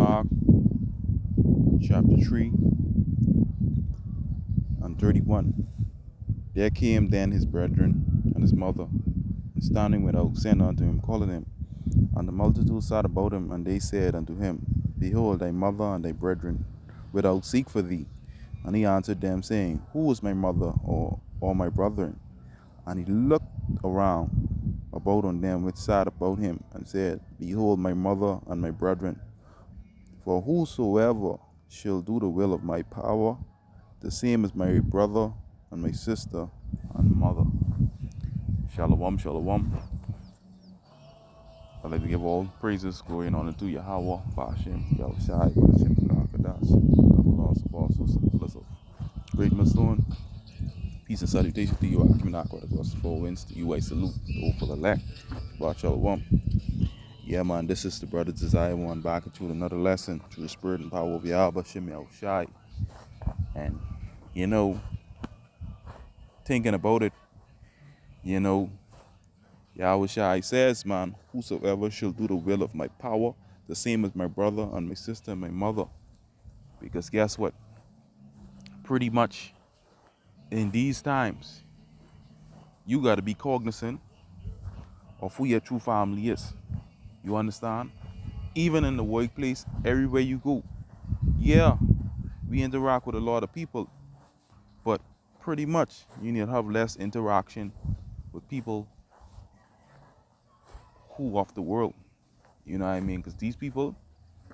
Mark chapter 3 and 31. There came then his brethren and his mother, and standing without, sent unto him, calling him. And the multitude sat about him, and they said unto him, Behold, thy mother and thy brethren without seek for thee. And he answered them, saying, Who is my mother or my brethren? And he looked around about on them which sat about him, and said, Behold, my mother and my brethren. For whosoever shall do the will of my power, the same as my brother and my sister and mother. Shalom, shalom. I'd like to give all praises, glory, and honor to Yahweh, Ba'ashem, Yahushai, Ba'ashem, Kadash, the Lord of all souls, of great millstone. Peace and salutation to you, Akiminako, across the four winds. To you, I salute, the full elect, Ba'at Shalom. Yeah, man, this is the brother Desire One back at you with another lesson through the spirit and power of Yahweh, Shem Yahushai. And, thinking about it, Yahushai says, man, whosoever shall do the will of my power, the same as my brother and my sister and my mother. Because guess what? Pretty much in these times, you got to be cognizant of who your true family is. You understand? Even in the workplace, everywhere you go. Yeah, we interact with a lot of people, but pretty much you need to have less interaction with people who of the world. You know what I mean? Because these people,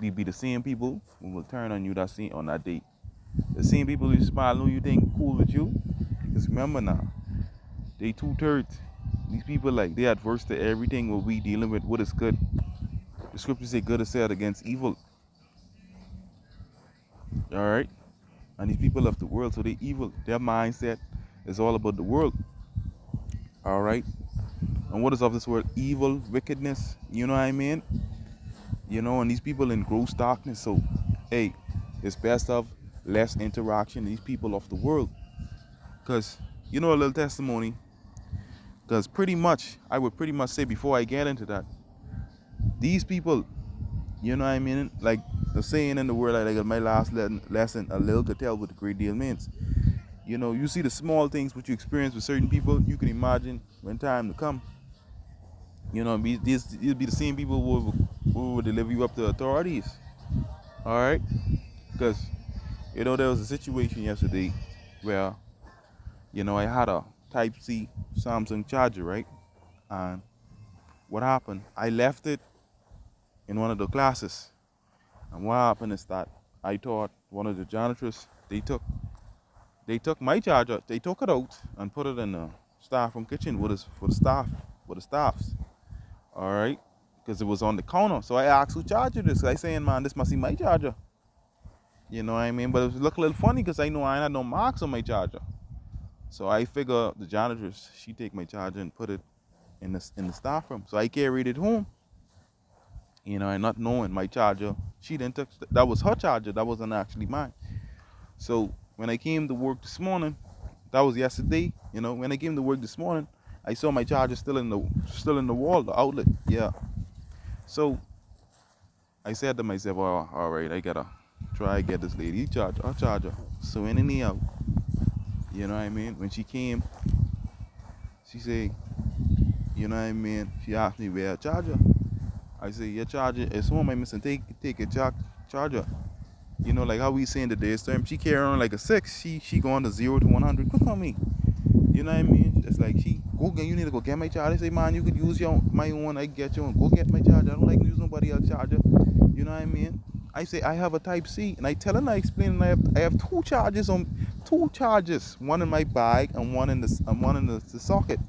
they be the same people who will turn on you on that date. The same people who smile who you think cool with you. Because remember now, they 2/3. These people, like, they adverse to everything what we dealing with, what is good. The scriptures say good is said against evil. Alright? And these people of the world, so they evil. Their mindset is all about the world. Alright? And what is of this world? Evil, wickedness. You know what I mean? And these people in gross darkness. So, hey, it's best to have less interaction with these people of the world. Because, a little testimony. Because I would pretty much say before I get into that, these people, you know what I mean? Like the saying in the word, like my last lesson, a little could tell what a great deal means. You see the small things which you experience with certain people, you can imagine when time to come. It'll be the same people who will deliver you up to authorities. Alright? Because, there was a situation yesterday where, I had a Type-C Samsung charger, right? And what happened? I left it in one of the classes. And what happened is that I thought one of the janitors, they took my charger, they took it out and put it in the staff room kitchen for the staffs. Alright? Because it was on the counter. So I asked who charged this. I saying, man, this must be my charger. You know what I mean? But it looked a little funny because I know I had no marks on my charger. So I figure the janitors, she take my charger and put it in the staff room. So I carried it home. And not knowing my charger, she didn't touch that was her charger, that wasn't actually mine. So when I came to work this morning, that was yesterday, when I came to work this morning, I saw my charger still in the wall, the outlet. Yeah. So I said to myself, oh, all right, I gotta try get this lady her charger. So in and out, you know what I mean? When she came, she said, you know what I mean? She asked me where her charger. I say, your charger is home, I missing. Take your charger. Like how we say in the day's term, she carry on like a 6. She going to 0 to 100 quick on me. You know what I mean? It's like you need to go get my charger. I say, man, you could use my own, I get your own. Go get my charger. I don't like to use nobody else's charger. You know what I mean? I say I have a Type-C, and I tell her and I explain, and I have two chargers, one in my bag and one in the socket.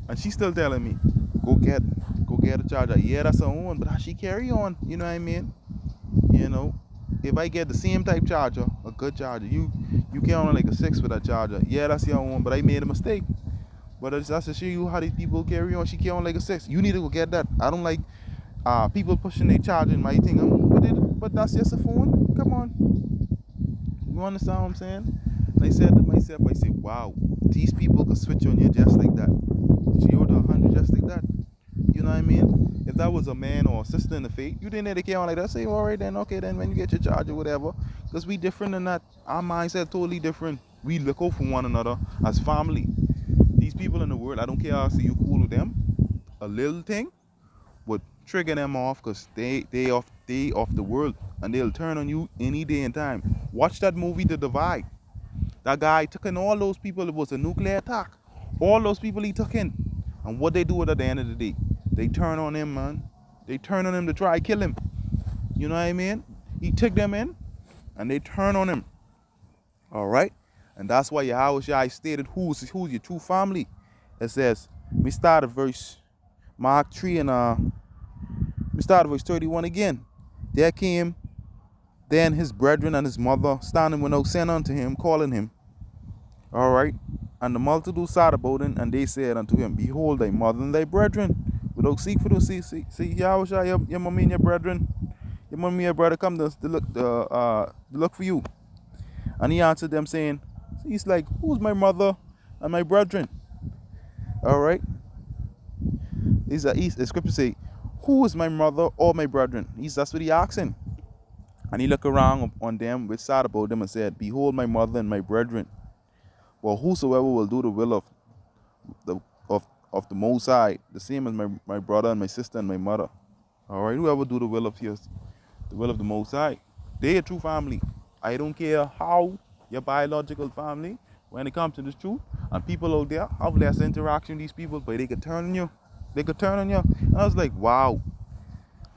And she's still telling me, go get a charger. Yeah, that's her own, but how she carry on? You know what I mean? If I get the same type charger, a good charger, you carry on like a 6 with that charger. Yeah, that's your own, but I made a mistake. But that's to show you how these people carry on. She carry on like a 6. You need to go get that. I don't like people pushing their charger in my thing. But that's just a phone. Come on. You understand what I'm saying? And I said to myself, wow, these people could switch on you just like that. 0 to 100 just like that. You know what I mean? If that was a man or a sister in the faith, you didn't dedicate on like that. Say, all right, then, okay, then when you get your charge or whatever. Because we different than that. Our mindset totally different. We look out for one another as family. These people in the world, I don't care how I see you cool with them. A little thing would trigger them off because they off the world and they'll turn on you any day and time. Watch that movie The Divide. That guy took in all those people. It was a nuclear attack. All those people he took in. And what they do at the end of the day, they turn on him, man. They turn on him to try to kill him. You know what I mean? He took them in and they turn on him. All right? And that's why Yahweh stated who's your true family. It says, we start at verse Mark 3 and we start at verse 31 again. There came then his brethren and his mother standing without sin unto him, calling him. All right. And the multitude sat about him, and they said unto him, Behold thy mother and thy brethren. Without seek for those, see, Yahweh, your mommy and your brethren, your mommy and your brother come to look for you. And he answered them, saying, he's like, who's my mother and my brethren? All right. The scripture say, who is my mother or my brethren? That's what he asking. And he looked around on them which sat about them and said, Behold my mother and my brethren. Well, whosoever will do the will of the Most High, the same as my brother and my sister and my mother. All right, whoever do the will of the Most High, they a true family. I don't care how your biological family, when it comes to this truth, and people out there have less interaction with these people, but they could turn on you. They could turn on you. And I was like, wow.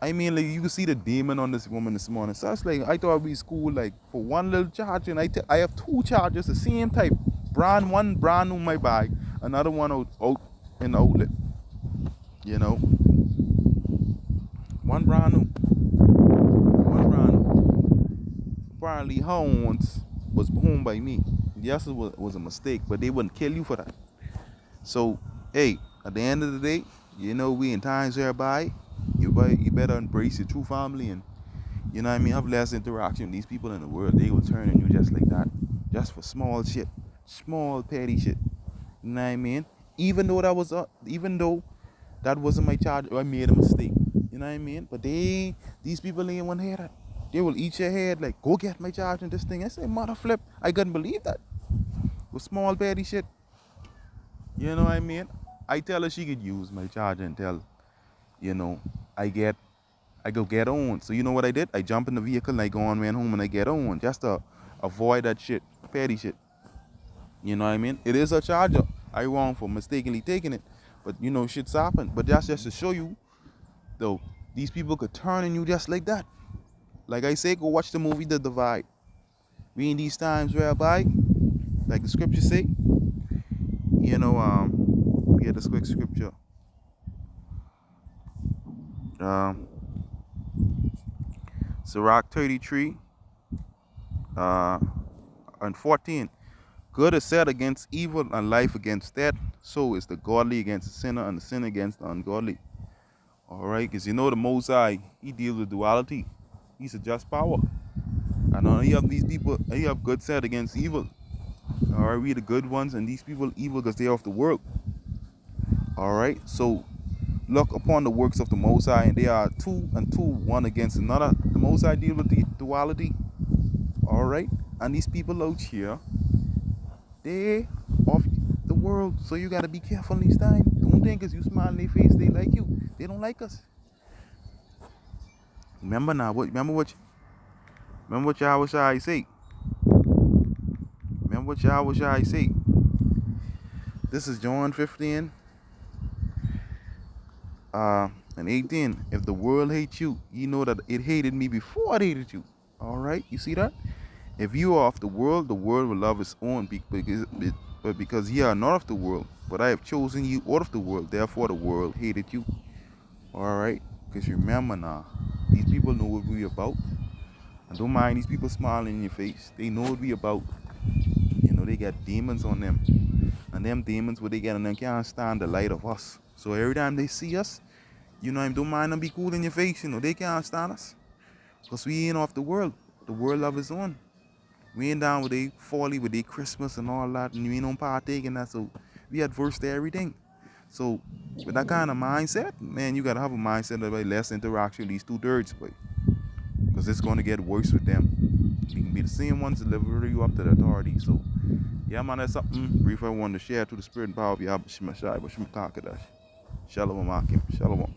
I mean, like, you can see the demon on this woman this morning. So I was like, I thought it'd be cool, like, for one little charge, and I have two chargers, the same type. One brand new in my bag, another one out in the outlet. You know, one brand new. Apparently, hounds was home by me. Yes, it was a mistake, but they wouldn't kill you for that. So, hey, at the end of the day, you know, we in times whereby you better embrace your true family and, you know what I mean, have less interaction with these people in the world. They will turn on you just like that, just for small shit, small petty shit. You know what I mean? Even though that wasn't my charge, or I made a mistake. You know what I mean? But these people ain't want to hear that. They will eat your head like, go get my charge and this thing. I say, mother flip, I couldn't believe that. With small petty shit. You know what I mean? I tell her she could use my charger until, you know, I go get on. So you know what I did? I jump in the vehicle and I go on, ran home and I get on. Just to avoid that shit, petty shit. You know what I mean? It is a charger. I wrong for mistakenly taking it. But you know, shit's happened. But that's just to show you, though, these people could turn on you just like that. Like I say, go watch the movie The Divide. We in these times whereby, like the scripture say, you know, get this quick scripture. Sirach 33 and 14. Good is set against evil and life against death. So is the godly against the sinner and the sinner against the ungodly. All right, because you know the Most High, he deals with duality. He's a just power. And he have these people, he have good set against evil. All right, we the good ones and these people evil because they're of the world. All right, so look upon the works of the Most High, and they are two and two, one against another. The Most High deal with the duality. All right, and these people out here, they of the world, so you gotta be careful in these times. Don't think because you smile in their face they like you. They don't like us. Remember now, remember what Yahweh Shai say. Remember what Yahweh Shai say. This is John 15 and 18. If the world hates you, you know that it hated me before it hated you. All right, you see that? If you are of the world will love its own, but because ye are not of the world, but I have chosen you out of the world, therefore the world hated you. All right, because remember now, these people know what we about. And don't mind these people smiling in your face. They know what we about. You know, they got demons on them. And them demons, what they get on them, can't stand the light of us. So every time they see us, you know, don't mind them be cool in your face. You know, they can't stand us. Because we ain't off the world. The world of its own. We ain't down with they folly, with they Christmas and all that. And we ain't don't partake in that. So we adverse to everything. So with that kind of mindset, man, you gotta have a mindset of like less interaction with these two-thirds, boy. Because it's gonna get worse with them. You can be the same ones deliver you up to the authority. So yeah, man, that's something brief I wanted to share to the spirit and power of Yahweh Shemashai, but Shemakakadash. Shalom Akim. Shalom.